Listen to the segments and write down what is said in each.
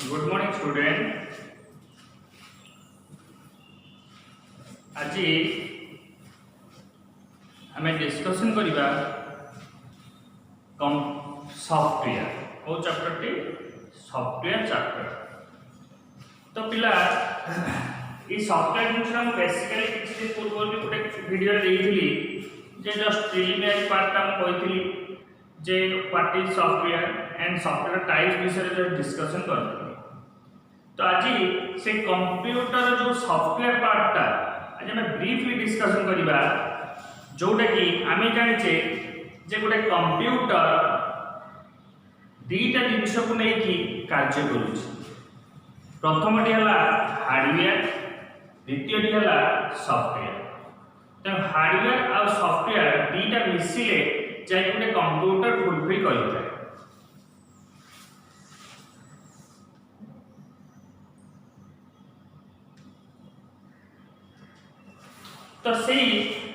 Good morning student. आज आम discussion करवा सॉफ्टवेयर को चैप्टर टी सॉफ्टवेयर चैप्टर। तो पिला ये सॉफ्टवेयर जिन बेसिकली किसी दिन पूर्व भी गोटे वीडियो देइथिली जे जस्ट प्रिलिमिनरी पार्ट कही जे what is software and software types विषय जो डिस्कसन कर। तो आज से कंप्यूटर जो सॉफ्टवेयर पार्टा आज आम ब्रीफली डिस्कसन करवा जोटा कि आम जाने जे गोटे कंप्यूटर दीटा जिनस को लेकिन कार्य करुच्ची। प्रथमटी है हार्डवेयर, द्वितीयटी है सॉफ्टवेयर। तो हार्डवेयर और सॉफ्टवेयर दीटा मिसिले जाए गोटे कंप्यूटर फुलफिल करता है। तो सही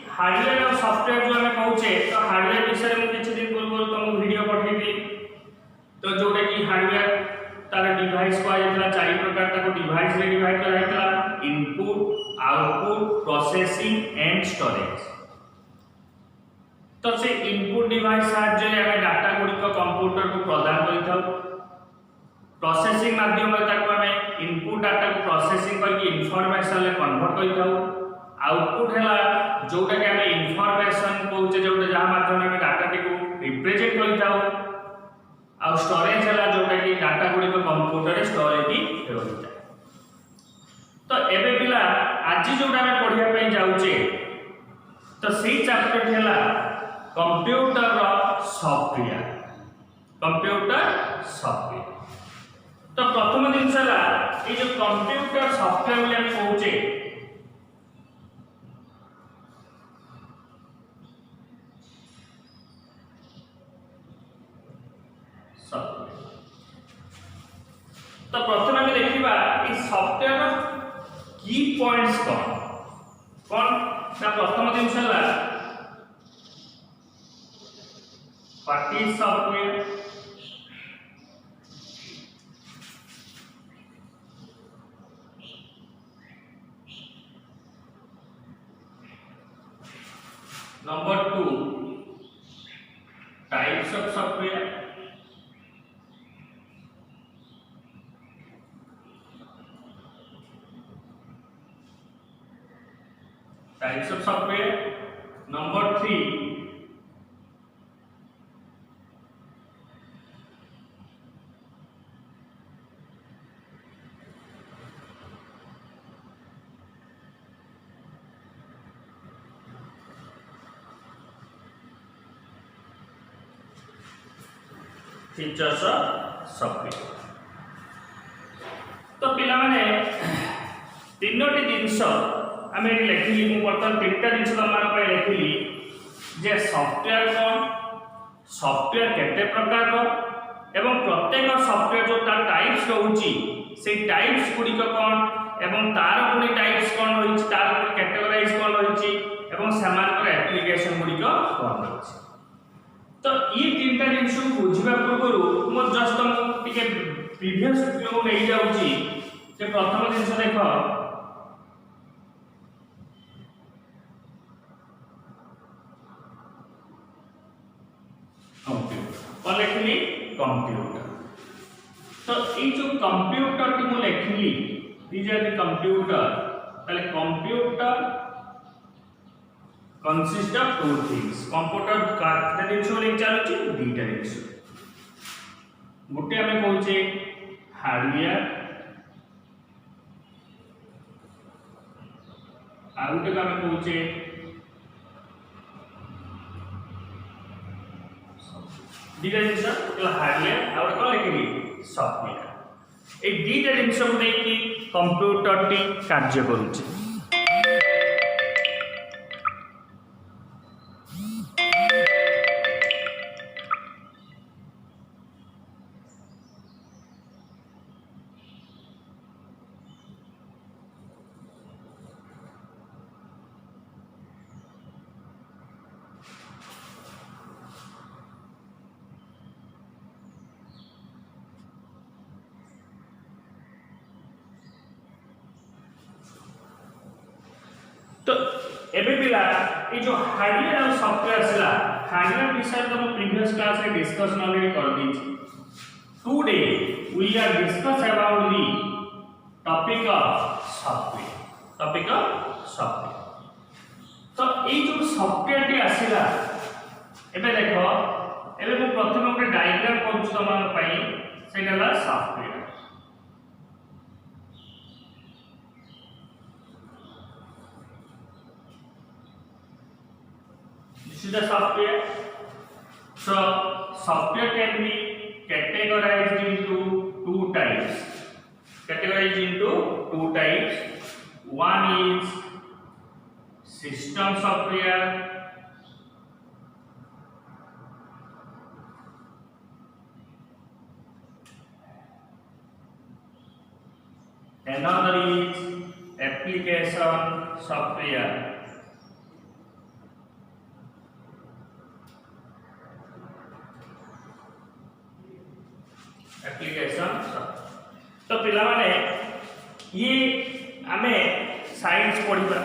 हार्डवेयर और सॉफ्टवेयर जो हमें कहूचे तो हार्डवेयर विषय में किसी दिन पूर्व तुमको वीडियो पठेबी। तो जोटा कि हार्डवेयर तार डिवाइस को आइतला चारि प्रकार ताको डिवाइस रे डिवाइड कराइतला input, output, processing and storage. तो से इनपुट डिवाइस साहाय्य हमें डाटा गुडी को कंप्यूटर को प्रदान करिथाउ। प्रोसेसिंग माध्यम रे ताको हमें इनपुट डाटा को प्रोसेसिंग करके इंफॉर्मेशन ले कन्वर्ट करिथाउ। आउटपुट है जोटा कि हमें इनफॉरमेशन कहूचे जोटा जहाँ माध्यम में डाटा टी को रिप्रेजेंट करिथाउ। आ स्टोरेज है जोटा कि डाटा गुडी को कंप्यूटर रे स्टोरेज होता है। तो एबे पिला आज जोटा हमें पढ़िया पे जाउचे तो सी चैप्टर है कंप्यूटर सॉफ्टवेयर। कंप्यूटर सॉफ्टवेयर तो प्रथम जिनस ये जो कंप्यूटर सॉफ्टवेयर बोली हम कहूचे तो प्रथम आम देखा ये सॉफ्टवेयर की पॉइंट्स कौन ना प्रथम जिनस what is software, number 2 types of software, types of software, number 3 features of software. तो पिला माने तीनोटी जिनस आम ये लिखिली मुझे बर्तमान तीनटा जिन तुम लिखिली जे सॉफ्टवेयर कौन, सॉफ्टवेयर केते प्रकार एवं प्रत्येक सॉफ्टवेयर जो तार टाइप्स रोची से टाइप्स गुड़िक कौन एवं तार पुणी टाइप्स कौन रही तार कैटेगोराइज कौन रही एवं सेमानकर एप्लिकेशन गुड़िक कौन रही। तो ये तीनटा जिन बुझा पूर्व मो जस्ट तुमको प्रीवियस वीडियो नहीं जाऊँगी जे प्रथम जिन देख कंप्यूटर लिखिली कंप्यूटर। तो ये जो कंप्यूटर टी मु लिखिली कंप्यूटर ताले computer consist of two things. Computer का जिनस लेके चलुची दीटा जिनस गोटे आम कहूचे हार्डवेयर आ गोटे आम कहूचे दीटा जिनस हार्डवेयर आ गोटे लिखिली सॉफ्टवेयर। ये दीटा जिनस को लेकिन कंप्यूटर टी कार्य करुचे। तो एबे पिला ये जो हार्डवेयर और सॉफ्टवेयर आसला हार्डवेयर विषय तो मैं प्रीवियस क्लास में डिस्कशन ऑलरेडी कर दी today we are discuss about the topic of software तो ये जो सॉफ्टवेयर टी आसला एबे देखो एबे मैं प्रथम गोटे डायग्राम करूँ तुम सेटा software this is the software. So software can be categorized into two types. One is system software, another is application software. तो पिला माने ये आमे साइंस पढ़िबा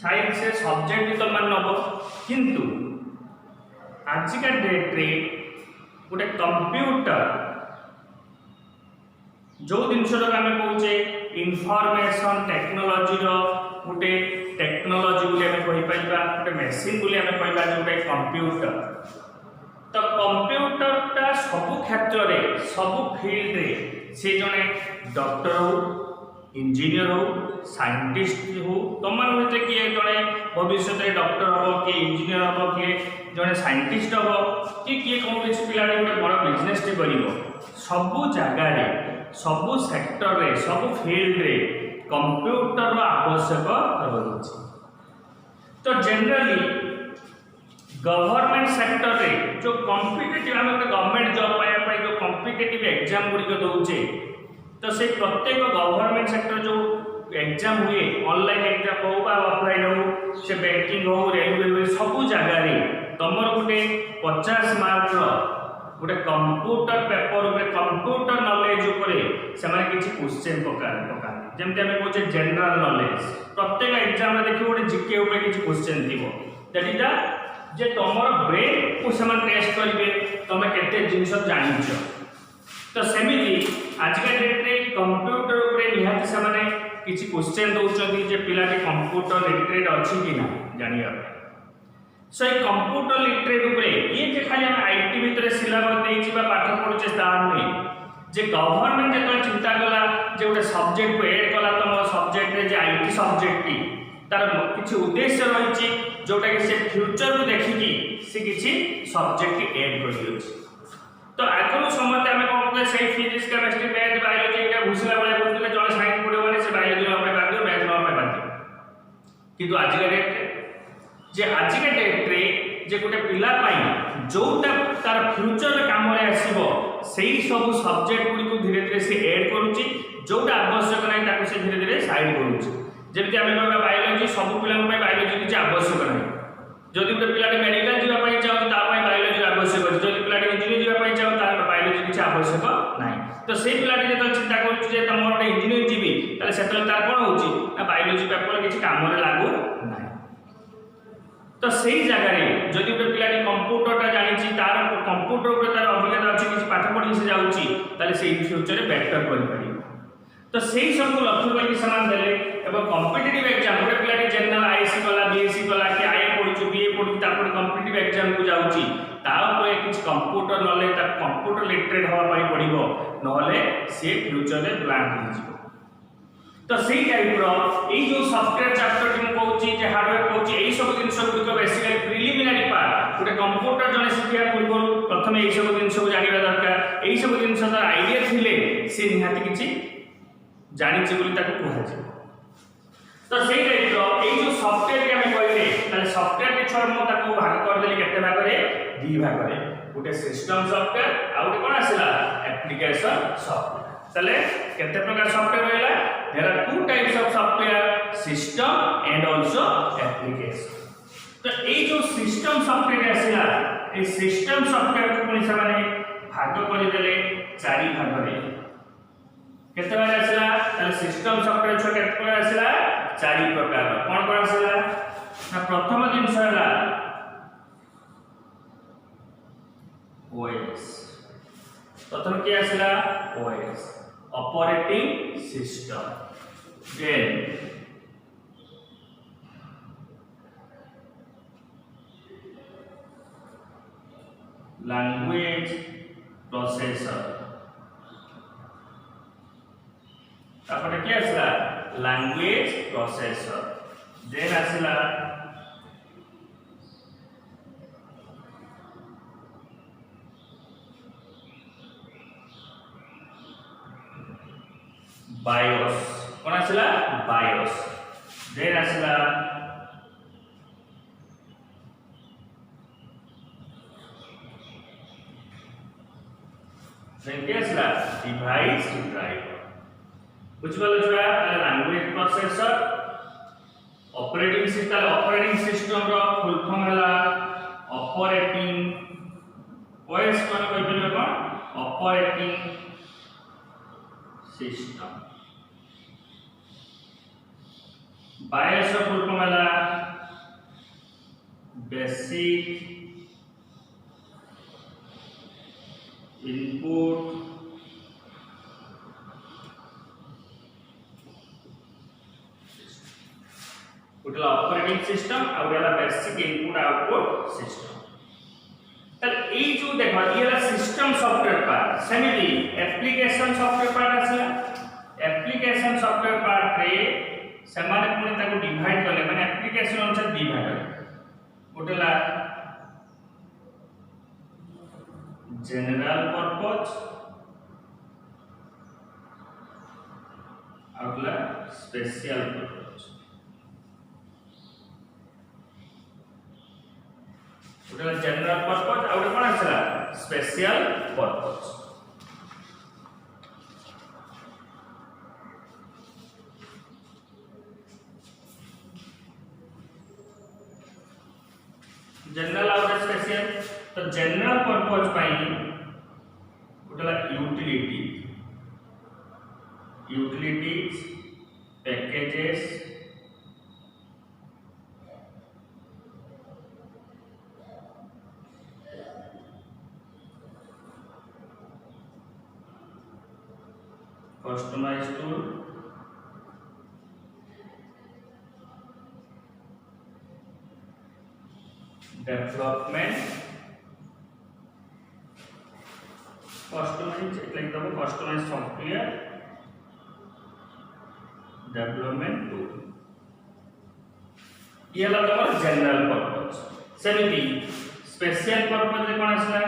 साइंस से सब्जेक्ट तो मान नब किंतु आजिका डेट रे गोटे कंप्यूटर जो जिनस आम कहे इनफॉरमेशन टेक्नोलॉजी गोटे टेक्नोलॉजी बोली आम कहि गोटे मशीन बोली आम कहबा गोटे कंप्यूटर तो कंप्यूटरटा सबु क्षेत्र में सबु फील्ड रे से जने डॉक्टर हो इंजीनियर हो साइंटिस्ट हो तुम भितर किए जड़े भविष्य में डॉक्टर हम किए इंजीनियर हम किए जड़े साइंटिस्ट हम कि किए कौन किसी पिला गोटे बड़ बिजनेस टे कर सबु जगार सबु सेक्टर रे सबु फील्ड रे कंप्यूटर आवश्यक रही तो जनरली गवर्नमेंट सेक्टर रे जो कॉम्पिटिटिव आम गवर्नमेंट जॉब पाइबा जो कॉम्पिटिटिव एग्जाम गुड़िक दौचे तो से प्रत्येक गवर्नमेंट सेक्टर जो एग्जाम हुए ऑनलाइन एग्जाम हो ऑफलाइन हो से बैंकिंग हो रेलवे हो सबू जगार तुम गोटे 50 मार्क गोटे कंप्यूटर पेपर कंप्यूटर नॉलेज से किसी क्वेश्चन पकाते जमी आम कहे जनरल नॉलेज प्रत्येक एग्जाम देखिए गोटे जीके किसी क्वेश्चन थी दैट इज द जे तुमर ब्रेन को समान टेस्ट करेंगे तुम केते जिनस जानिछ तो सेमिति आजका डेट रे कंप्यूटर ऊपर निहाती से माने किछि क्वेश्चन दउछथि जे पिलाटी कंप्यूटर लिटरेट अछि कि ना जानिया सो ए कंप्यूटर लिटरेट ऊपर ये जे खाली हम आईटी भीतर सिलेबस देछि बा पाठ पढुछे तार नै जे गवर्नमेंट जे चिंता कला जे गोटे सब्जेक्ट को ऐड कला तुम सब्जेक्ट रे जे आईटी सब्जेक्ट टी तार किछि उद्देश्य रहिछि जोटा कि से फ्यूचर को देखिकी से किसी सब्जेक्ट ऐड कर तो आगु समय आम कौन कहे से फिजिक्स केमिस्ट्री मैथ बायोलॉजी एटा घुसला बेले बुझले जड़े साइंस पढ़ो माने से बायोलॉजी न बाध्य मैथ न बाध्य किंतु आजिका डेट जे आजिका डेट रे जे गोटे पिला पाई जोटा तार फ्यूचर काम रे आसीबो सेही सब सब्जेक्ट गुडी को धीरे धीरे से ऐड करूची जोटा आवश्यक नै ताको से धीरे धीरे साइड करूची जमी आम कह बायोलॉजी सब पिला बायोलॉजी किसी आवश्यक ना जदि गोटे पिला मेडिकल जावाई चाहे बायोलॉजी आवश्यक अच्छे जब पिला इंजीनियर जावाई चाहे बायोलॉजी किसी आवश्यक ना तो से पिला जो चिंता कर तुम गोटे इंजीनियर जी से तार कौन हो बायोलॉजी पेपर किसी कम लागू ना तो से जगह जदि गोटे पिला कंप्यूटरटा जानी तार कंप्यूटर तार अभिज्ञता अच्छी किसी पाठ पढ़ी से जाऊँगी से फ्यूचर में बेटर कर तो सही सब लक्ष्य करके सामान देले एवं कॉम्पिटिटिव एग्जाम गोटे पिलाटी जनरल आईएससी कला बीएससी कला कि आईए पढ़ुछु बीए पढ़ुछु तापर कॉम्पिटिटिव एग्जाम को जाउची ता ऊपर किछ कंप्यूटर नॉलेज ता कंप्यूटर लिटरेट होवा पाई पड़िबो नहले से फ्यूचर में ब्लैंक हो जिवो तो सही टाइप रो ए जो सॉफ्टवेयर चैप्टर कि कहूची जे हार्डवेयर कहूची ए सब दिन सब को बेसिकली प्रिलिमिनरी पार्ट गोटे कंप्यूटर जने सिखिया पूर्व प्रथम ए सब दिन सब जानिबा दरकार ए सब दिन सब आईडिया थिले से निहाती किछि जानिछि बोली ताको कहै तो सही टाइप रो ए जो सॉफ्टवेयर के हम कहले ताले सॉफ्टवेयर के छोर मो ताको भाग कर देली केते भाग रे दी भाग रे गोटे सिस्टम सॉफ्टवेयर आ गोटे कोन आसिला एप्लीकेशन सॉफ्टवेयर ताले केते प्रकार सॉफ्टवेयर रहला there are two types of software system and also application तो ए जो सिस्टम सॉफ्टवेयर आसिला ए सिस्टम सॉफ्टवेयर को पुनी से माने भाग कर देले चारि भाग रे केते बार आसिला ताले सिस्टम सॉफ्टवेयर छो केते बार आसिला चारि प्रकार कौन कौन आसला ना प्रथम जिनस है ओएस प्रथम क्या आसला OS operating system then language processor तापर क्या आसला लैंग्वेज प्रोसेसर देन आसला बायोस कौन आसला बायोस देन आसला क्या आसला डिवाइस ड्राइवर बुझिपाल छुआ लैंग्वेज प्रोसेसर ऑपरेटिंग सिस्टम रो फुल फॉर्म हला ऑपरेटिंग ओएस कोन कहि परिबे कोन ऑपरेटिंग सिस्टम बायोस रो फुल फॉर्म हला बेसिक इनपुट उठला ऑपरेटिंग सिस्टम और वाला बेसिक इनपुट आउटपुट सिस्टम तर ए जो देखो ये वाला सिस्टम सॉफ्टवेयर पार्ट सेमिति एप्लीकेशन सॉफ्टवेयर पार्ट आसला एप्लीकेशन सॉफ्टवेयर पार्ट रे समान पुणी ताको डिवाइड करले माने एप्लीकेशन अनुसार डिवाइड उठला जनरल पर्पस अगला स्पेशल पर्पस उठला जनरल पर्पस और कोन आछला स्पेशल पर्पस जनरल और स्पेशल तो जनरल पर्पस पाई उठला utilities packages customized tool development customize software development tool ये वाला तमर जनरल पर्पस सेमिति स्पेशल पर्पस रे कोन आसला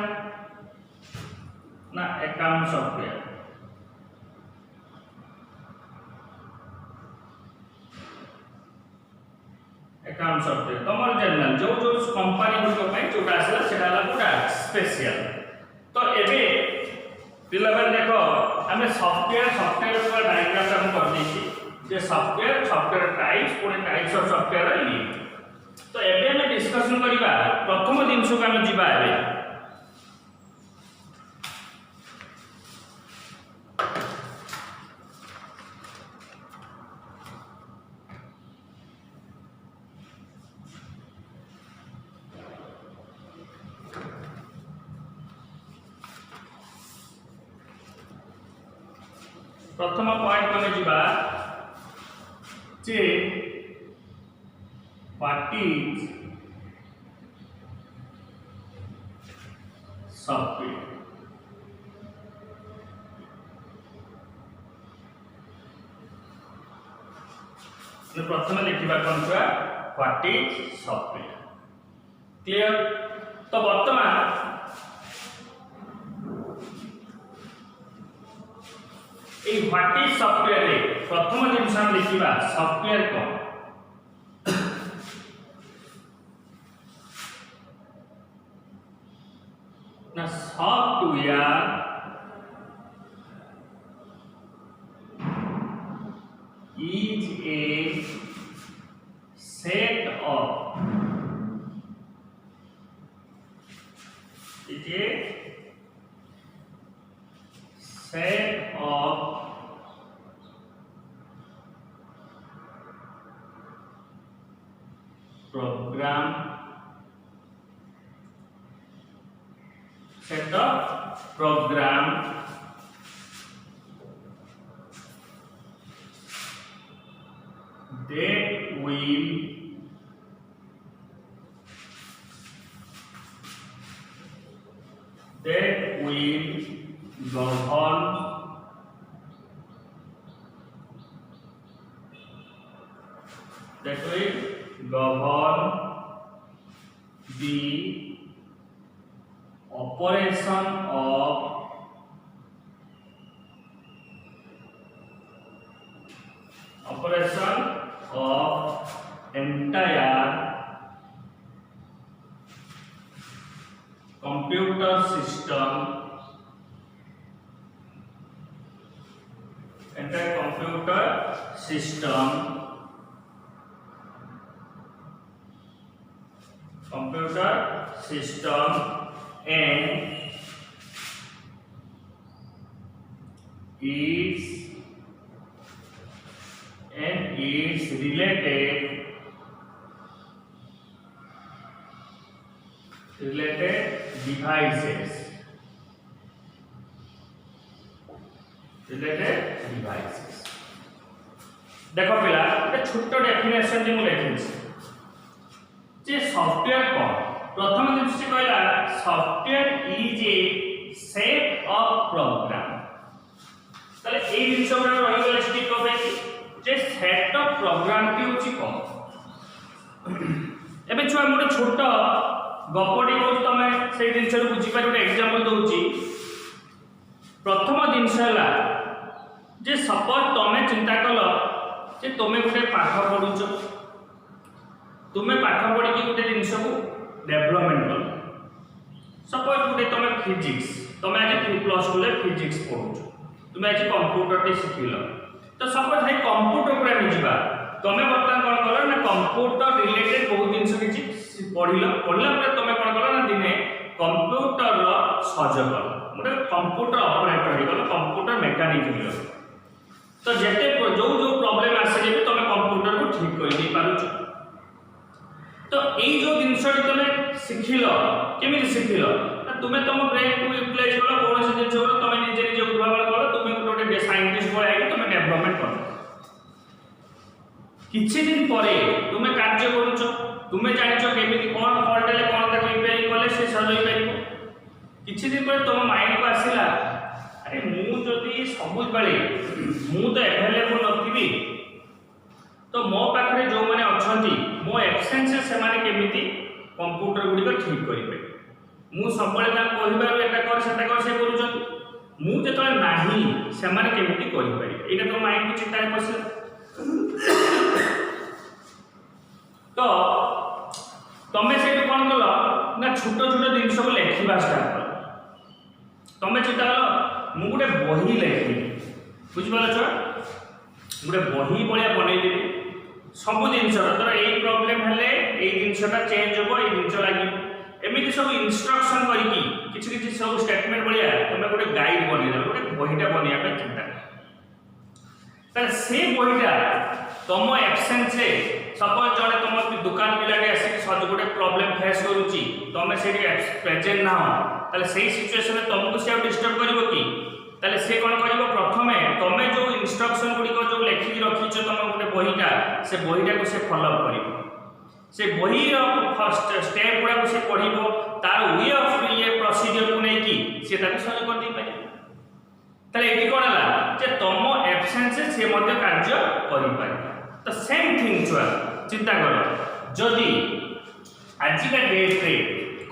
ना अकाउंट सॉफ्टवेयर अकाउंट सॉफ्टवेयर तमर जनरल जो जो कंपनी गुड पई जोटा आसला सेटा ला गुड स्पेशल तो एबे पिलाबन देखो हमें सॉफ्टवेयर का डायग्राम हम कर देछि जे सॉफ्टवेयर टाइप्स पुणे टाइप्स ऑफ सॉफ्टवेयर है तो एबे हम डिस्कशन करिबा प्रथम दिन को हम जिबा एबे प्रथम पॉइंट में जीवा जे व्हाट इज सॉफ्टवेयर प्रथम लिखा कौन छुआ व्हाट इज सॉफ्टवेयर क्लियर तो वर्तमान ए व्हाट इज सॉफ्टवेयर रे प्रथम जिनस हम लिखिबा सॉफ्टवेयर को ना software is a set of that will govern the operation of entire computer system and its related devices. देखो पिला एक छोट डेफिनेशन जी मु लिखिछि जे सॉफ्टवेयर को प्रथम दृष्टि कहला software is a set of program तले ए जिंस गुरा रही गले स्टिक हो गई जे सेट ऑफ प्रोग्राम टी होची को एबे छुआ मोटे छोट गपडी को तमे से जिंस रो बुझी पार एग्जांपल दोउची प्रथम जिंस हला जे सपोज तमे चिंता कलो जे तुमे गोटे पाठ पढुछ तुमे पाठ पढी कि गोटे जिंस को डेवलपमेंट कर सपोज गोटे तुमे फिजिक्स तुमे आज +2 ले फिजिक्स पढुछ तुमे आज कंप्यूटर टी सिखिलो तो सपोज है कंप्यूटर पर हम जिबा तुमे बर्तन कोन कलो ना कंप्यूटर रिलेटेड बहुत जिंस किछि पढिलो पर तुमे कोन कलो ना दिने कंप्यूटर रो सज कलो गोटे कंप्यूटर ऑपरेटर ही गलो कंप्यूटर मैकेनिक ही तो जेते जो प्रॉब्लम आसे जे तुम कंप्यूटर को ठीक कर दे पारुछ तो एई जो जिंसटी तुम सिखिलो केमिति सिखिलो तुम तुम ब्रेन को यूटिलाइज करो कोन से जिंस को तुम निजे निजे उद्भावन करो तुम गोटे साइंटिस्ट को आके तुम डेवलपमेंट करो किछि दिन परे तुम कार्य करूछ तुम जानिछो केमिति कोन फॉल्ट ले कोन ताको रिपेयरिंग करले से सज होई परिबो किछि दिन परे तुम माइंड को आसीला अरे मु जदी सबुज बेले मु तो अवेलेबल नथिबी तो मो पाखरे जो माने अछंती मो एब्सेंस से माने केमिति कंप्यूटर गुडी को ठीक करि पे मु सबले ता कहिबार एटा कर से करूछन मु जेतले नाही से माने केमिति करि पारि एटा तो माइंड को चिंता पसे तो तमे से कोन कलो ना छोटो छोटो जिंस को लेखिबा स्टार्ट करो तमे चिंता कलो मु गोटे बही लेखि बुझ पाल छ गोटे बही बलिया बनै देबी सब जिंस तर ए प्रॉब्लम हेले ए जिंसटा चेंज होबो ए जिंस लागि एमिति सब इंस्ट्रक्शन करिकि किछि सब स्टेटमेंट बलिया तमे गोटे गाइड बनै दे गोटे बहीटा बनिया पे चिंता तर से बहीटा तम एब्सेंस रे सपोज जने तम दुकान पिलाटे आसी सज गोटे प्रॉब्लम फेस करूची तमे सेठी प्रेजेंट ना हो ताले सेही सिचुएशन में तुमको से डिस्टर्ब करिवो कि ताले से कोन करिवो प्रथमे तमे जो इंस्ट्रक्शन गुडी को जो लेखि रखिछो तमे गोटे बहीटा से बहीटा को से फॉलो अप करिवो से बही फर्स्ट स्टेप गुडा को से पढिबो तार वे ऑफ ये प्रोसीजर को नै कि से ताके सज कर दी पाए ताले एटी कोन हला जे तम एब्सेंस से मध्ये कार्य करि पाए तो सेम थिंग छुआ चिंता करो जदी आज का डेट रे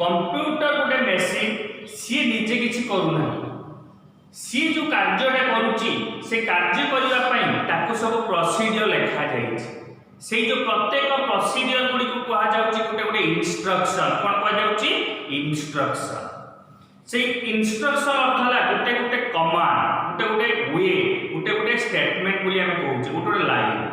कंप्यूटर गोटे मेसिन सी निजे किछि करू ना सी जो कार्यटा करूची से कार्य करिवा पई ताको सब प्रोसीजर लिखा जाई से जो प्रत्येक प्रोसीजर गुडी को कहा जाउची गोटे गोटे इंस्ट्रक्शन कोन कहा जाउची इंस्ट्रक्शन से इंस्ट्रक्शन अर्थ हला गोटे गोटे कमांड गोटे गोटे वे गोटे गोटे स्टेटमेंट बोली हम कहूची गोटे गोटे लाइन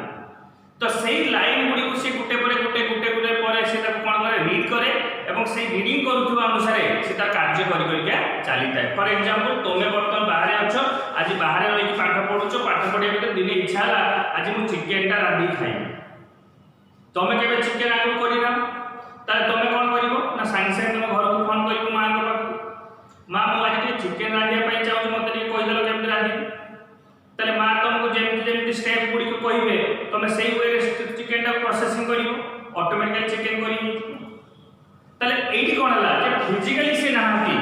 तो सेही लाइन गुडी को से गोटे परे से ताको कोन करे रीड करे एवं से रीडिंग करूथुवा अनुसार से ता कार्य करि करि के चली थाए फॉर एग्जांपल तोमे बर्तन बाहर अछो आज बाहर रही पाठ पढुछो पाठ पढिया भीतर दिने इच्छा हला आज मु चिकन टा रांधी खाइ तोमे केबे चिकन आगु करिना ताले तोमे कोन करिवो ना साइंस से तुम घर को फोन करिवो मां को पाख मां मु आज के चिकन रांधिया पई चाहू मते कहि देलो केमते रांधी ताले मां तुमको जेमति स्टेप गुडी को कहिबे तुम से चिकेन टा प्रोसेसिंग करिवो ऑटोमेटिकली चिकेन करी ताले एठी कोन हला जे फिजिकली से नाहंती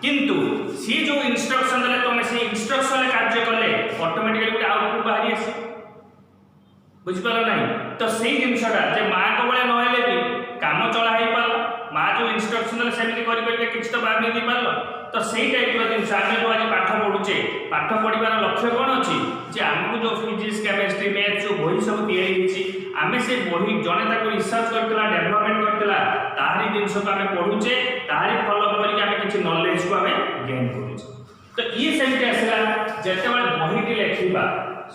किंतु सी जो इंस्ट्रक्शन देले तुम से इंस्ट्रक्शन ले कार्य कले ऑटोमेटिकली गोटे आउटपुट बाहरी आसी बुझ पालो नहीं तो सेही जिंसटा जे मां को बळे नहेले भी काम चला हे पालो मां जो इंस्ट्रक्शन देले सेमिति करि करि किछ तो बाहर नहीं पालो तो सेही टाइप रो जिंस आमे जो आज पाठ पढुचे पाठ पढिबार लक्ष्य कोन अछि जे हमकु जो फिजिक्स केमिस्ट्री मैथ जो बही सब तैयारी हिची आमे से बही जने ताको रिसर्च करतला डेवलपमेंट करतला तारी जिंस को आमे पढुचे तारी फॉलो करि आमे किछ नॉलेज को आमे गेन करूचे तो ये सेमिति आसला जते बळे बही टी लेखिबा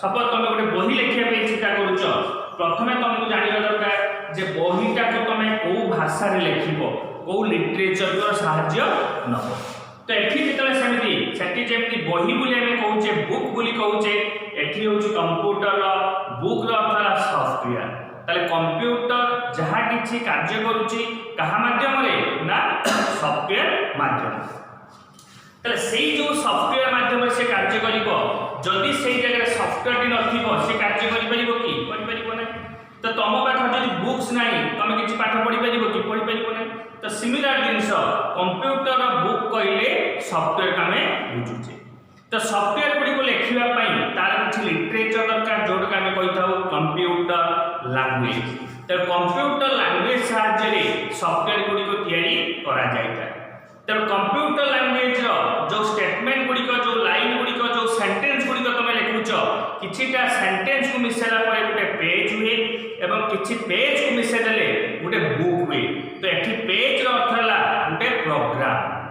सपोज तुम गोटे बही लेखिया पे चिंता करूछ प्रथमे तुमको जानिबा दरकार जे बहीटा को तुम को भाषा रे लेखिबो को लिटरेचर रो सहाय्य नबो तो एठी जेतले सेमिति सेठी जेमति बही बोली हमें कहूचे बुक बोली कहूचे एठी होची कंप्यूटर बुक रो अर्थ सॉफ्टवेयर ताले कंप्यूटर जहा किछि कार्य करूची कहा माध्यम रे ना सॉफ्टवेयर माध्यम ताले सेही जो सॉफ्टवेयर माध्यम रे से कार्य करिवो जदि सेही जगह सॉफ्टवेयर टी नथिबो से कार्य करि परिबो की करि परिबो ना तो तुम पाठ जदि बुक्स नाही तुम किछि पाठ पढि परिबो की पढि परिबो ना तो सिमिलर जिंस कंप्यूटर बुक कहले सॉफ्टवेयर का में बुझुचे तो सॉफ्टवेयर गुडी को लेखिबा पई तार किछि लिटरेचर दरकार जोड का में कहिथाउ कंप्यूटर लैंग्वेज तो कंप्यूटर लैंग्वेज सहायता रे सॉफ्टवेयर गुडी को तैयारी करा जायता तो कंप्यूटर लैंग्वेज रो जो स्टेटमेंट गुडी को जो लाइन गुडी को जो सेंटेंस गुडी को तुम लिखुचो किछिटा सेंटेंस को मिसेला परे गुटे पेज हुए एवं किछि पेज को मिसे देले गुटे बुक हुए तो एठी पेज रो अर्थ हला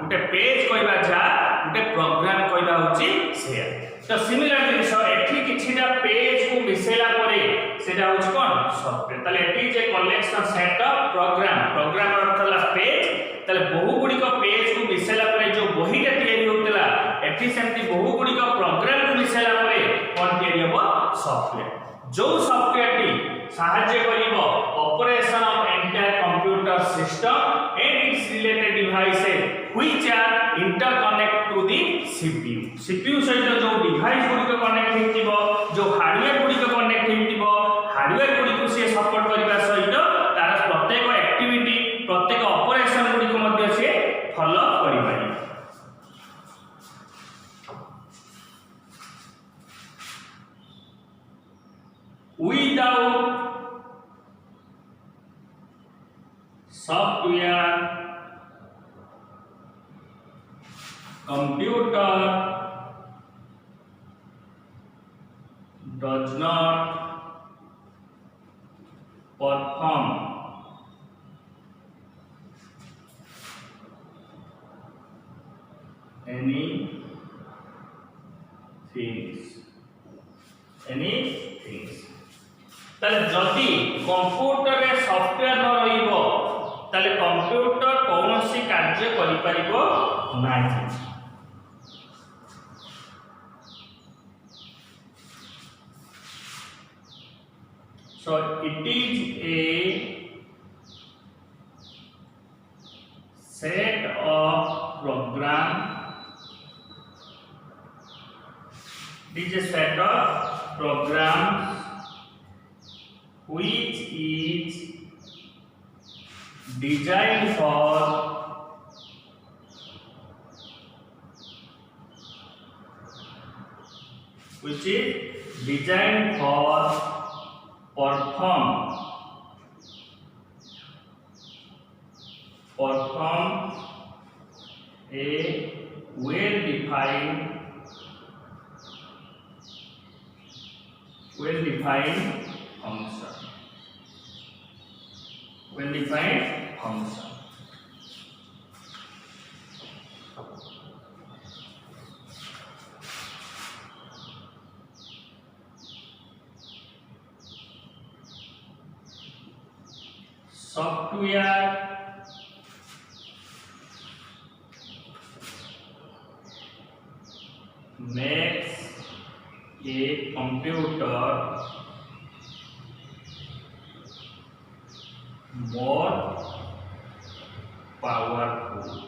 गुटे पेज कहबा जा गुटे प्रोग्राम कहबा होची से तो सिमिलर जिंस एठी किछिटा पेज को मिसेला परे सेटा होची कोन सॉफ्टवेयर ताले एठी जे कलेक्शन सेट ऑफ प्रोग्राम अर्थ हला पेज ताले बहु गुडी को पेज को मिसेला परे जो बहीटा तैयारी होतला एठी सेमति बहु गुडी को प्रोग्राम को मिसेला परे कोन तैयारी हो सॉफ्टवेयर जो सॉफ्टवेयर टी सहाय्य करिवो operation of entire computer system and its related devices which are interconnect to the CPU सहित जो डिवाइस गुडी को कनेक्ट हेतिबो जो हार्डवेयर गुडी को कनेक्ट हेतिबो हार्डवेयर गुडी को से सपोर्ट करिबा सहित तार प्रत्येक एक्टिविटी प्रत्येक ऑपरेशन गुडी को मध्ये से follow करिबाई without software computer does not perform any things ताले जदि कंप्यूटर रे सॉफ्टवेयर न रहिबो ताले कंप्यूटर कोनोसी कार्य करि परिबो नाही so it is a set of program it is a set of programs which is designed for perform a well-defined function. Software makes a computer more powerful.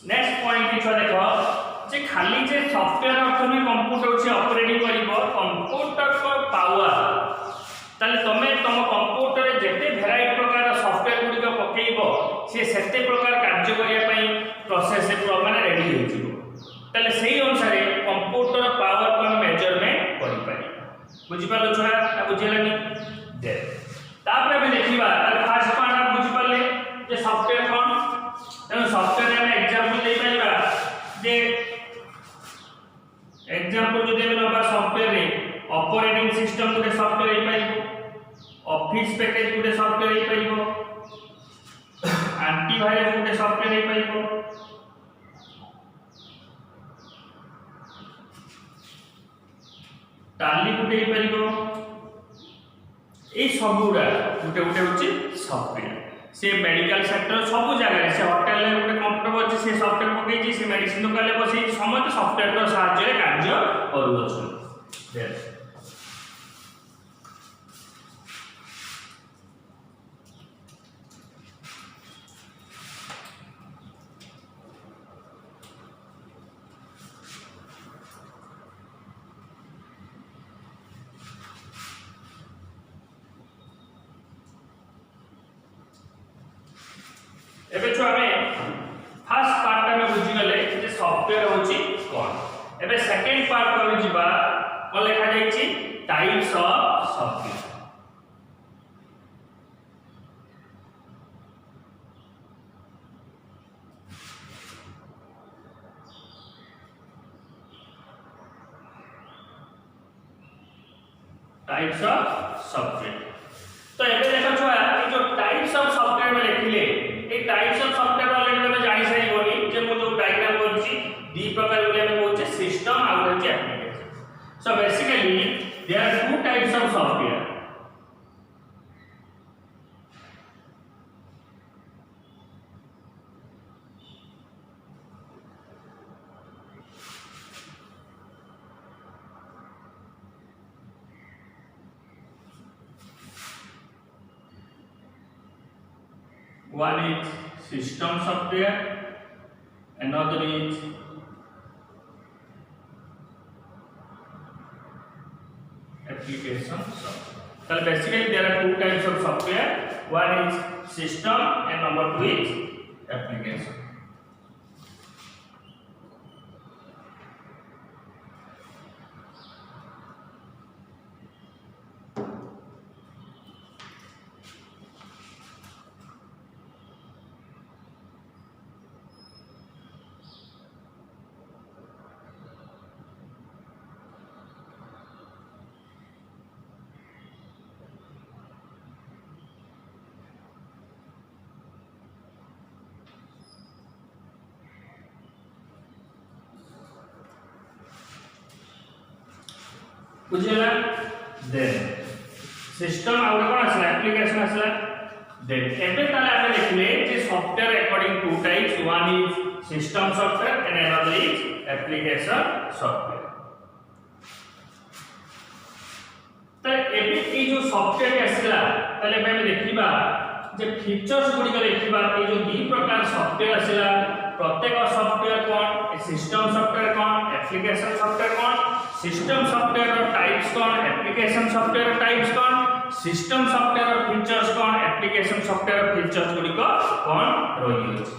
Next point किछ देखो जे खाली जे सॉफ्टवेयर अर्थ में computer से operating करिवो power ताले तमे तुम computer रे जेते भेराइटी प्रकार सॉफ्टवेयर गुडी पकेइबो से सेते प्रकार कार्य करिया पई प्रोसेस माने रेडी हो जिवो ताले सेही अनुसार कंप्यूटर पावर को मेजरमेंट करि पारि बुझि पालो छुआ आ बुझिलानी दे तापर हम देखिबा ताले फर्स्ट पार्ट आप बुझि पाले जे सॉफ्टवेयर कोन तेनो सॉफ्टवेयर रे एग्जांपल दे पाइबा जे एग्जांपल जो देबे नबा सॉफ्टवेयर रे ऑपरेटिंग सिस्टम गुटे सॉफ्टवेयर हे पाइबो ऑफिस पैकेज गुटे सॉफ्टवेयर हे पाइबो एंटीवायरस गुटे सॉफ्टवेयर हे पाइबो टाली गुटे हे पाइबो ए सबुरा गुटे गुटे होची सॉफ्टवेयर से मेडिकल सेक्टर सब जगह से होटल रे गुटे कंप्यूटर अछि से सॉफ्टवेयर पकेजी से मेडिसिन दुकान ले बसी समस्त सॉफ्टवेयर रो सहायता रे कार्य करू अछि एबे जो हमें फर्स्ट पार्ट में बुझी गले जे सॉफ्टवेयर होची कोन एबे सेकंड पार्ट को जिबा को लिखा जाई छी types of software types of software तो एबे देखो छुआ ये जो टाइप्स ऑफ सॉफ्टवेयर में लिखले ए टाइप्स ऑफ सॉफ्टवेयर ऑलरेडी में जानि सही होनी जे मु जो डायग्राम करछि दी प्रकार बोले हम कहउछे सिस्टम आ होछि application so basically there are two types of software one is system software another is application software so basically there are two types of software one is system and number two is application बुझिला then system out कोन असला application असला then एबे ताले आमे देखले जे software according to types one is system software and another is application software त एबे ई जो सॉफ्टवेयर असला ताले आमे देखिबा जे फीचर्स गुडी के देखिबा ई जो दी प्रकार सॉफ्टवेयर असला प्रत्येक सॉफ्टवेयर कोन सिस्टम सॉफ्टवेयर कोन एप्लीकेशन सॉफ्टवेयर कोन सिस्टम सॉफ्टवेयर रो टाइप्स कोन एप्लीकेशन सॉफ्टवेयर रो टाइप्स कोन सिस्टम सॉफ्टवेयर रो फीचर्स कोन एप्लीकेशन सॉफ्टवेयर रो फीचर्स गुडी को कोन रही अछि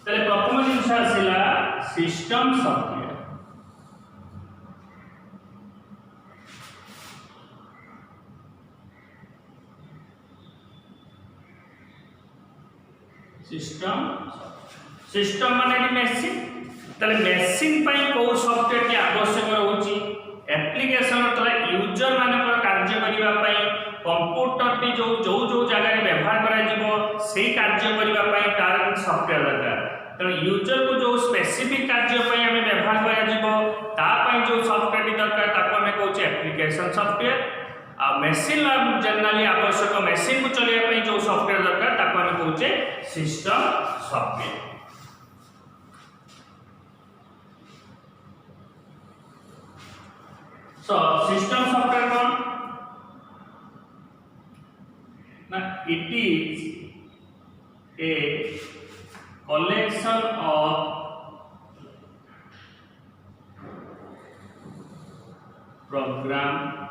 तले प्रथम जिंस आसिला सिस्टम सॉफ्टवेयर सिस्टम माने मशीन तले मशीन पई को सॉफ्टवेयर के आवश्यक रहउची एप्लीकेशन तले यूजर मानकर कार्य करिबा पई कंप्यूटर टी जो जो जो जगह रे व्यवहार करा जिवो सेही कार्य करिबा पई तार सॉफ्टवेयर दरकार तो यूजर को जो स्पेसिफिक कार्य पई हमें व्यवहार करा जिवो ता पई जो सॉफ्टवेयर दरकार ताको हमें कहउची एप्लीकेशन सॉफ्टवेयर आ मशीन जनरली आवश्यक मशीन को चलाइबा पई जो सॉफ्टवेयर दरकार ताको हमें कहउची system software So system software kon na it is a collection of program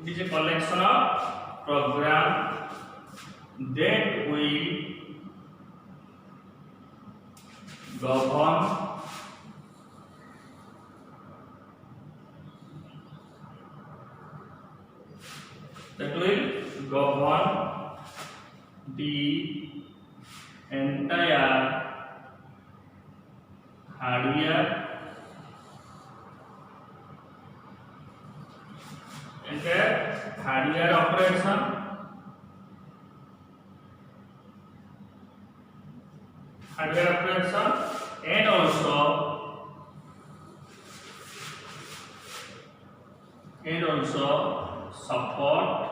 It is a collection of program that will govern the entire hardware operation and also support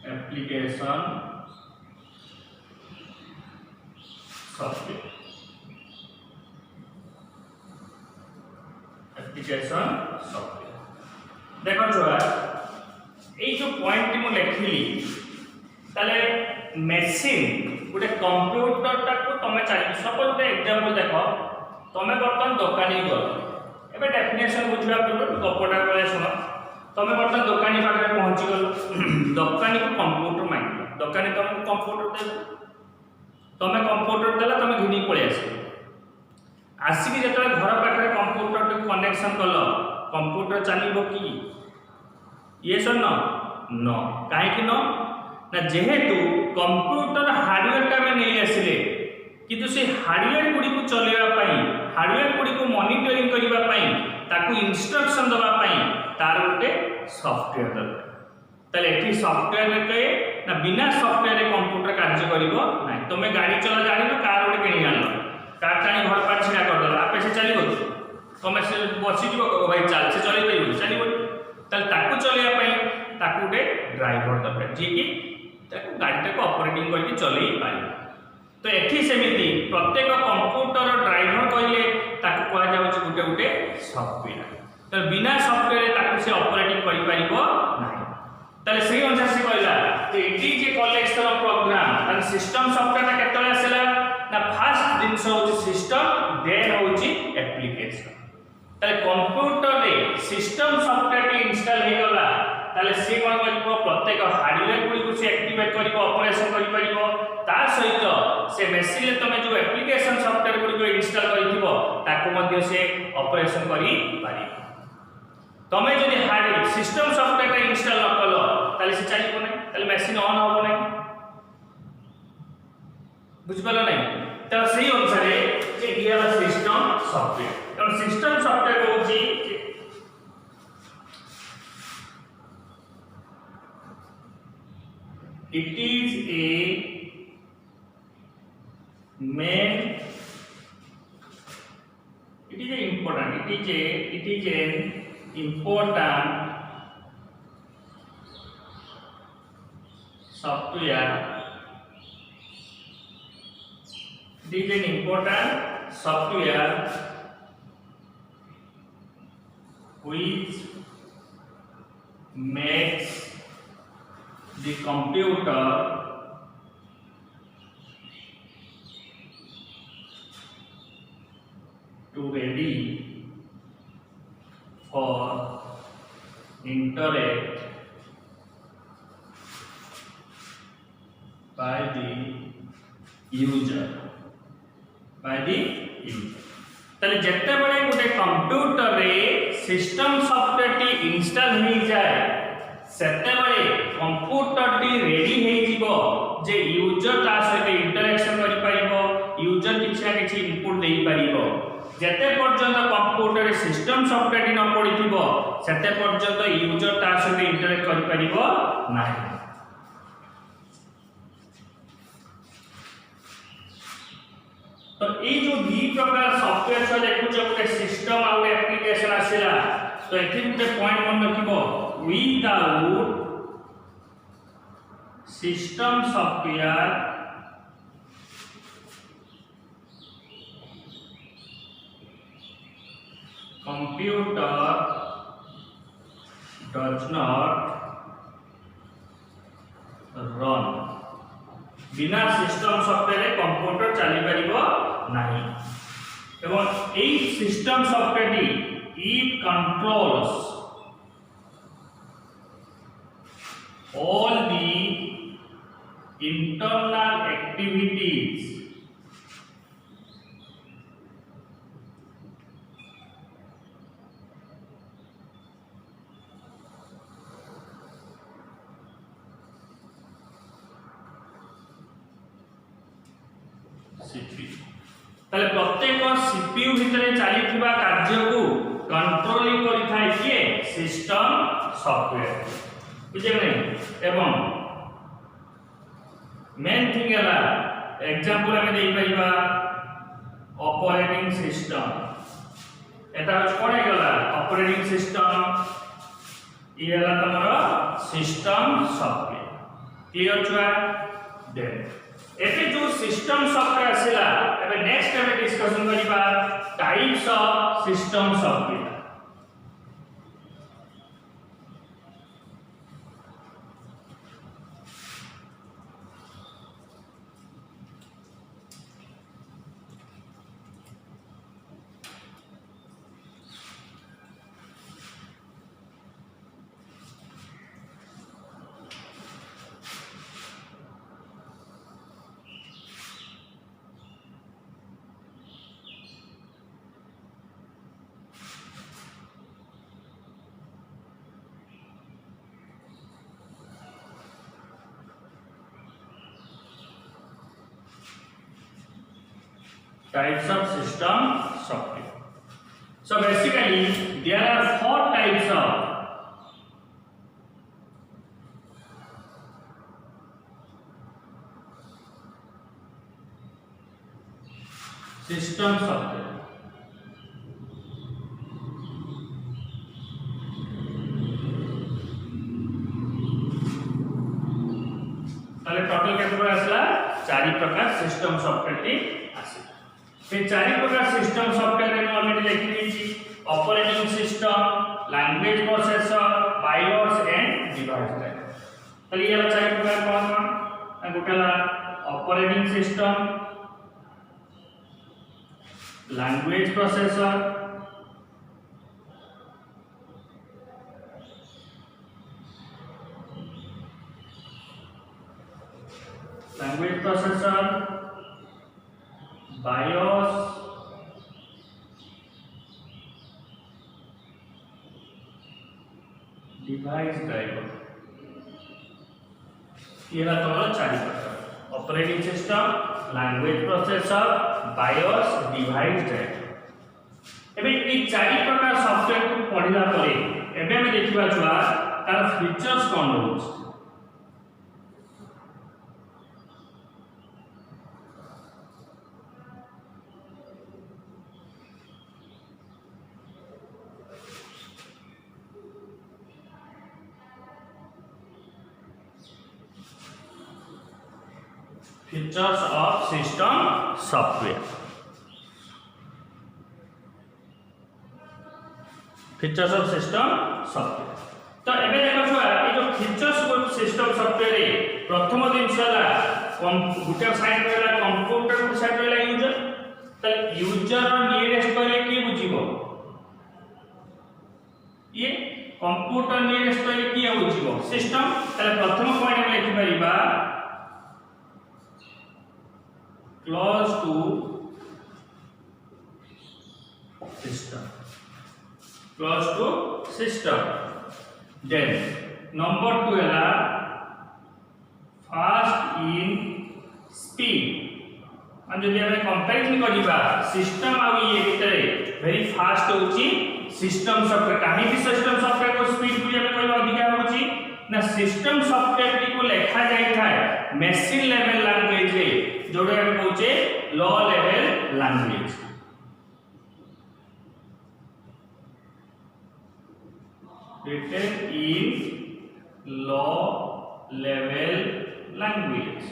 application software देखो छुआ ये जो point मु लिखली ताले machine गोटे computer टाको तमे चली सपोज गोटे एग्जांपल देखो तमे बर्तन दुकानी गल एबे डेफिनेशन बुझबा पूर्व गपटा बेले सुनो तमे बर्तन दुकानी पाखे पहुंची गल दुकानी को कंप्यूटर मांग दुकानी तुमको कंप्यूटर दे तमे कंप्यूटर देला तमे घिनी पळे आसिकी जेतले घर पाखे कंप्यूटर को कनेक्शन कल कंप्यूटर चलिबो कि यस और नो काहे कि नो ना जेहेतु कंप्यूटर हार्डवेयर टा में नहीं आसिले किंतु से हार्डवेयर गुडी को चलेबा पई हार्डवेयर गुडी को मॉनिटरिंग करिबा पई ताकू इंस्ट्रक्शन दबा पई तार गोटे सॉफ्टवेयर दरकार तले एठी सॉफ्टवेयर कहे ना बिना सॉफ्टवेयर रे कंप्यूटर कार्य करिवो नाही तमे गाड़ी चला जानिनो कार गोटे किनि आनलो कार टाणी घर पार छिड़ा कर दला आपे से चलिबो तमे से बसी जीवो भाई चल से चली पइबो चलिबो तले ताकू चलेबा पई ताकू गोटे ड्राइवर दरकार जे कि ताकू गाड़ी को ऑपरेटिंग करके चलई पारिबो तो एठी सेमिति प्रत्येक कंप्यूटर ड्राइवर कहले ताकू कहा जाउछ गुटे गुटे सॉफ्टवेयर तो बिना सॉफ्टवेयर ताकू से ऑपरेटिंग करि पारिबो नाही तले सेही अनुसार से कहला तो it is a collection of program तन सिस्टम सॉफ्टवेयर ना केतले आसेला ना फर्स्ट दिनस होछि सिस्टम देन होछि एप्लीकेशन तले कंप्यूटर रे सिस्टम सॉफ्टवेयर के इंस्टॉल हे गला ताले से कोन करिवो प्रत्येक हार्डवेयर गुडी को से एक्टिवेट करिवो ऑपरेशन करि परिवो ता सहित से मशीन रे तमे जो एप्लीकेशन सॉफ्टवेयर गुडी को इंस्टॉल करिथिबो ताको मध्ये से ऑपरेशन करि पारिबो तमे जदि हार्डवेयर सिस्टम सॉफ्टवेयर का इंस्टॉल न कलो ताले से चलिबो नै ताले मशीन ऑन होबो नै बुझबलो नै त सही अनुसार जे हिया सिस्टम सॉफ्टवेयर तो सिस्टम सॉफ्टवेयर होची it is a main it is an important software which makes the computer to ready for interact by the user तले जत्ते बड़े गोटे कंप्यूटर रे सिस्टम सॉफ्टवेयर टी इंस्टॉल हो जाए सेते बड़े कंप्यूटर टी रेडी हे जीवो जे यूजर ता सहित इंटरेक्शन करि परिबो यूजर किछा किछि इनपुट देई परिबो जते पर्यंत कंप्यूटर रे सिस्टम सॉफ्टवेयर टी न पडिथिबो सेते पर्यंत यूजर ता सहित इंटरेक्ट करि परिबो नाही तो ये जो दी प्रकार सॉफ्टवेयर से देखु जो गोटे सिस्टम आ गोटे एप्लीकेशन आसीला तो एथि गोटे पॉइंट मन रखिबो without system software computer does not run बिना सिस्टम सॉफ्टवेयर कंप्यूटर चली परिबो नाही एवं ए सिस्टम सॉफ्टवेयर टी it controls all the internal activities CPU ताले प्रत्येक CPU भितरे चलीथिबा कार्य को कंट्रोलिंग करि थाए किए सिस्टम सॉफ्टवेयर बुझे नहीं एवं मेन थिंग है एग्जांपल हमें देई परिबा ऑपरेटिंग सिस्टम एटा कोन गला ऑपरेटिंग सिस्टम ये हला तमरो सिस्टम सॉफ्टवेयर क्लियर छुआ देन एते जो सिस्टम सॉफ्टवेयर आसिला एबे नेक्स्ट हमें डिस्कशन करिबा types of system software types of system software. So basically there are 4 types of system software. ताले टोटल केते बड़ा आसला 4 प्रकार सिस्टम सॉफ्टवेयर टी आसे से 4 प्रकार सिस्टम सॉफ्टवेयर में ऑलरेडी लिखि देछि operating system language processor BIOS and device driver ताले ये 4 प्रकार कौन गोटेला operating system language processor BIOS device driver ये है तुम्हारा 4 प्रकार operating system language processor BIOS device driver एबे ई 4 प्रकार सॉफ्टवेयर को पढिला परे एबे हम देखिबा छुआ तार फीचर्स कोन होछ features of system software features of system software तो एबे देखो छुआ ए जो फीचर्स ऑफ सिस्टम सॉफ्टवेयर रे प्रथम दिन सला गुटे साइड रहला कंप्यूटर को साइड रहला यूजर त यूजर नियरेस्ट पहले की बुझिबो ये कंप्यूटर नियरेस्ट पहले की बुझिबो सिस्टम तले प्रथम पॉइंट हम लिखि परिबा close to system then number 2 है fast in speed हम जदि हम कंपैरिजन करिबा सिस्टम आ ये भीतर वेरी फास्ट होची सिस्टम सॉफ्टवेयर काहे भी सिस्टम सॉफ्टवेयर को स्पीड को हम कहबा अधिका होची ना सिस्टम सॉफ्टवेयर को लिखा जाय थाए मशीन लेवल लैंग्वेज रे जोड़े हम कहूचे low level language written in low level language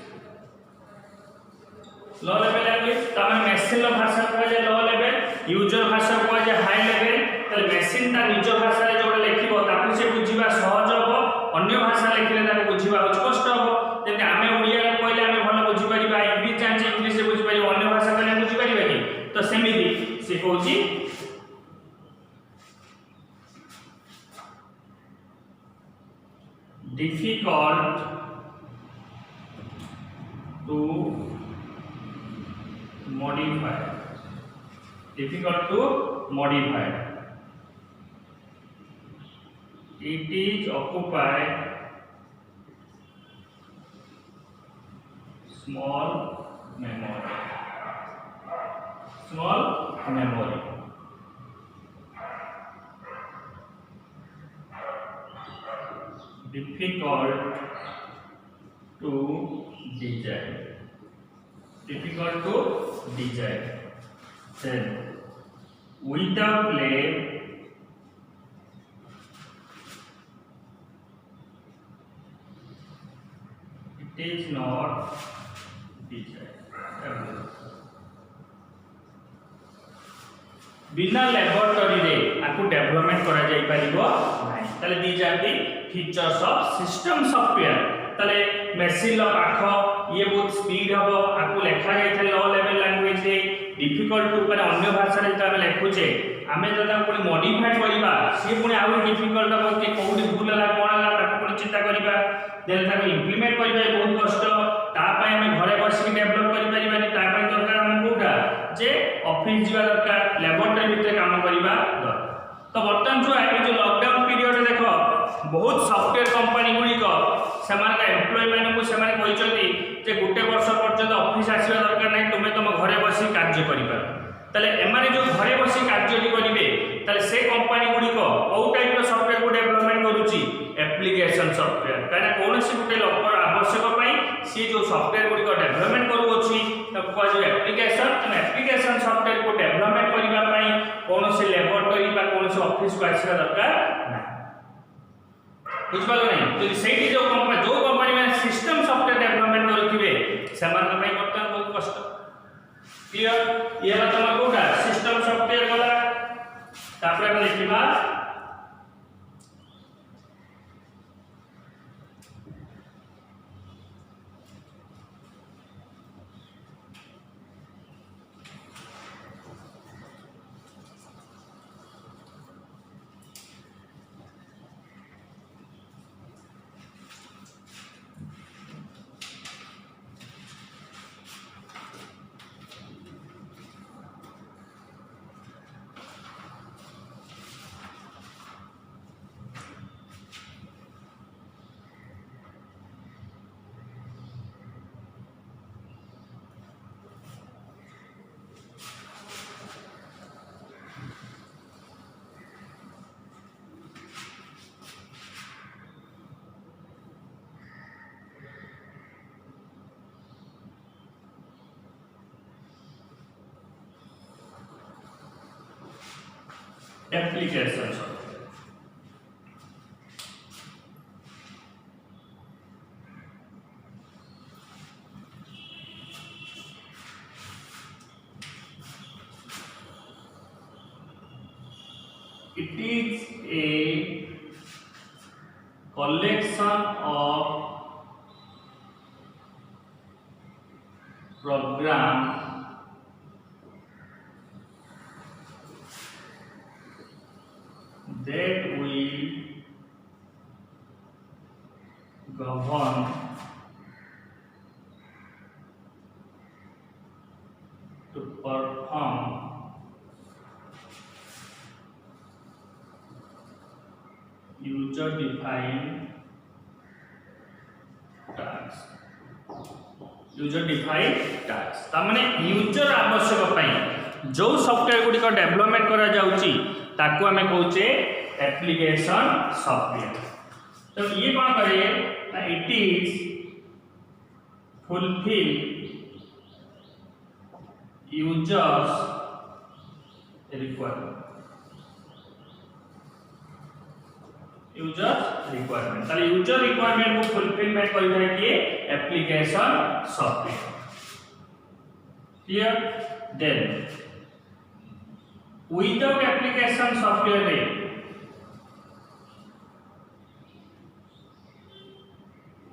low level language तमे मशीन लो भाषा को जे लो लेवल यूजर भाषा को जे हाई लेवल त मशीन ता निज भाषा रे जोड़े लिखिबो ताकू से बुझिबा सहज हो अन्य भाषा लिखले ताकू बुझिबा कष्ट हो जेते आमे ओडिया रे कहले आमे भलो बुझि परिबा इंग्लिश जानि इंग्लिश से बुझि परिबा अन्य भाषा कहले बुझि परिबा कि तो सेमिति से कहूची difficult to modify, difficult to modify. It is occupy small memory, small memory. Difficult to design, difficult to design. Then without lab it is not design. बिना लैबोरेटरी रे आकु डेवलपमेंट करा जाई परिबो नाही तले दी जाती फीचर्स ऑफ सिस्टम सॉफ्टवेयर तले machine लो पाखो ये बहुत स्पीड हबो आकु लेखा जाई थे लो लेवल लैंग्वेज रे डिफिकल्ट टू पर अन्य भाषा रे त लेखुचे आमे जदा कोनी मॉडिफाई करिबा से पुनी आउ डिफिकल्ट हबो के कोउडी भूल हला कोन हला ताको पुनी चिंता करिबा देन ताको इंप्लीमेंट करिबा बहुत कष्ट ता पय हमें घरे बसी डेवलप करि परिबानी ता पय दरकार हम कोटा जे ऑफिस जीवा दरकार लैबोरेटरी भितर काम करिबा दरकार तो बर्तमान जो ए जो लॉकडाउन पीरियड देखो बहुत सॉफ्टवेयर कंपनी गुडी को समान का एम्प्लॉय माने को समान कहिसथि जे गुटे वर्ष पर्यंत ऑफिस आसीबा दरकार नै तुमे तुम घरे बसी कार्य करिबा तले एमाने जो घरे बसी कार्य करिवे तले से कंपनी गुडी को ओ टाइप रो सॉफ्टवेयर को डेवलपमेंट करूची एप्लीकेशन सॉफ्टवेयर काना कोनोसी गुटे लोकर आवश्यक पई से जो सॉफ्टवेयर गुडी को डेवलपमेंट करूची तब को जो एप्लीकेशन सॉफ्टवेयर को डेवलपमेंट करिबा पई कोनोसी लैबोरेटरी बा कोनोसी ऑफिस को आसीबा दरकार ना बुझ पालो नै तो सेठी जो कंपनी में सिस्टम सॉफ्टवेयर डेवलपमेंट करूथिबे समान पई बर्तमान बहुत कष्ट क्लियर ये ला तमा कोडा सिस्टम सॉफ्टवेयर गला तापर हम लिखिबा application software. It is a collection of program that will govern to perform user defined tasks. User defined task तामाने यूजर आवश्यक पई जो सॉफ्टवेयर गुडी को डेवलपमेंट करा जाउची ताकू हमें कहूचे एप्लीकेशन सॉफ्टवेयर। तो ये कौन करे ना it is fulfil users requirement, user requirement ताले यूजर रिक्वायरमेंट को फुलफिलमेंट करि थाए कि application software. Clear? Then without application software रे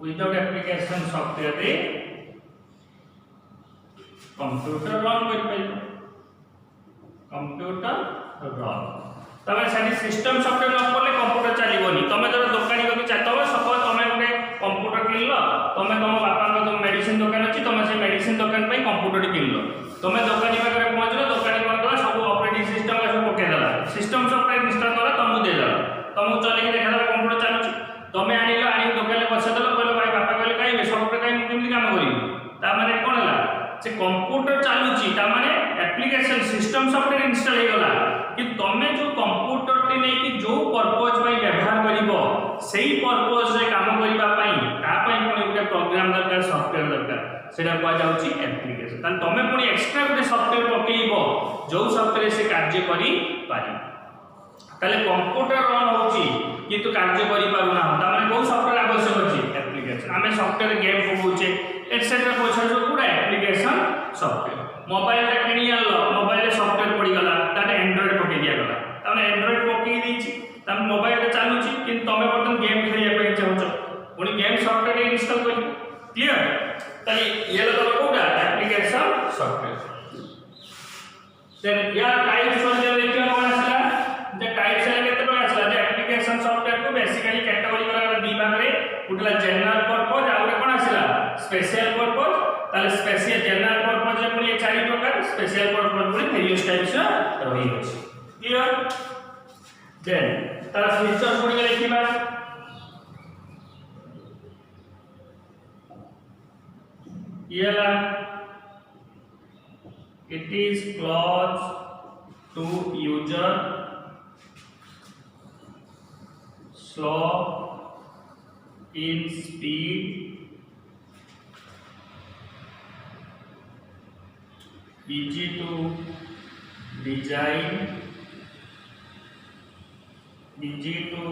विदाउट एप्लीकेशन सॉफ्टवेयर रे कंप्यूटर रन कर पाइबो, कंप्यूटर रन तबे साडी सिस्टम सॉफ्टवेयर न पड़ले कंप्यूटर चलीबोनी। तमे जरा दुकानी को भी चाहतो सपोज तमे सिस्टम सॉफ्टवेयर इंस्टॉल करा तुमको दे दला तुमको चले के देखा कंप्यूटर चलुची तमे आनिलो आनी दुकान में बसा देलो कहलो भाई बापा कहले काई सॉफ्टवेयर काई केमती काम करिवि ता माने कोन हला से कंप्यूटर चलुची ता माने एप्लीकेशन सिस्टम सॉफ्टवेयर इंस्टॉल हे गला कि तमे जो कंप्यूटर टी नै कि जो पर्पस पई व्यवहार करिवो सेही पर्पस रे काम करिबा पई ता पई कोन गुटे प्रोग्राम दरकार सॉफ्टवेयर दरकार सेटा को जाउची एप्लीकेशन तान तमे पुनी एक्स्ट्रा गुटे सॉफ्टवेयर पकेइबो जो सॉफ्टवेयर से कार्य करि पारि ताले कंप्यूटर रन होची किंतु कार्य करि पारुना ता माने को सॉफ्टवेयर आवश्यक अछि एप्लीकेशन आमे सॉफ्टवेयर गेम पकोचे एटसेट्रा कोछा जो पूरा एप्लीकेशन सॉफ्टवेयर मोबाइल रे किनी आलो मोबाइल रे सॉफ्टवेयर पड़ी गला ताटे एंड्रॉइड पके दिया गला ताने एंड्रॉइड पके दीची तम मोबाइल रे चालुची किंतु तमे बर्तन गेम खेलिया पे चाहछो पुनी गेम सॉफ्टवेयर इंस्टॉल करि क्लियर ताले ये लगा कोडा एप्लीकेशन सॉफ्टवेयर देन यार टाइप्स मध्ये देखियो कोन आसला जे टाइप्स रे केते प्रकार आसला जे एप्लीकेशन सॉफ्टवेयर को बेसिकली कैटेगरी करा दी भाग रे उठला जनरल पर्पस आ कोन आसला स्पेशल पर्पस ताले स्पेशल जनरल पर्पस रे पुनी चारि प्रकार स्पेशल पर्पस पुनी वेरियस टाइप्स रही अछि क्लियर देन तार फीचर पुनी देखिबा येला it is close to user slow in speed easy to design easy to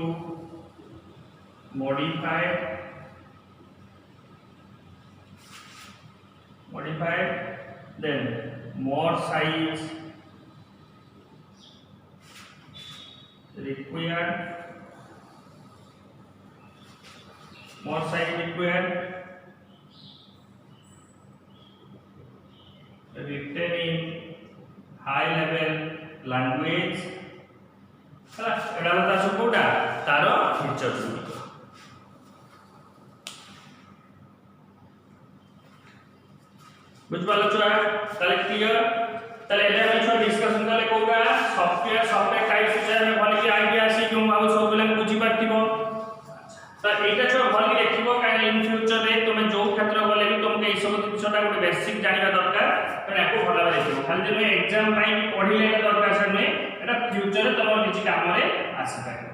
modify then more size required written in high level language एडा बता सब कोडा तारो फीचर्स बुझ पालो छुआ ताले क्लियर ताले एले हम छुआ डिस्कशन करे कोडा सॉफ्टवेयर टाइप्स से हमें भल के आईडिया आसी कि हम सब बेला बुझी पारथिबो तो एटा छुआ भल के देखिबो काहे इन फ्यूचर रे तुमे जो क्षेत्र गले भी तुमके ई सब दिनसटा गोटे बेसिक जानिबा दरकार तो एको भल भाबे देखिबो खाली जे एग्जाम टाइम पढिले दरकार से नै एटा फ्यूचर रे तमर किछि काम रे आसी पाए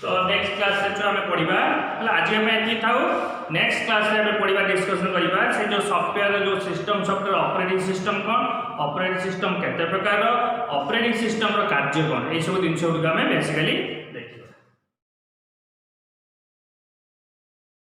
तो नेक्स्ट क्लास रे जो हमें पढ़िबा हला आज हमें एती थाउ नेक्स्ट क्लास रे हमें पढ़िबा डिस्कशन करिबा से जो सॉफ्टवेयर जो सिस्टम सॉफ्टवेयर ऑपरेटिंग सिस्टम कोन ऑपरेटिंग सिस्टम केते प्रकार ऑपरेटिंग सिस्टम रो कार्य कोन ए सब दिन से हमें बेसिकली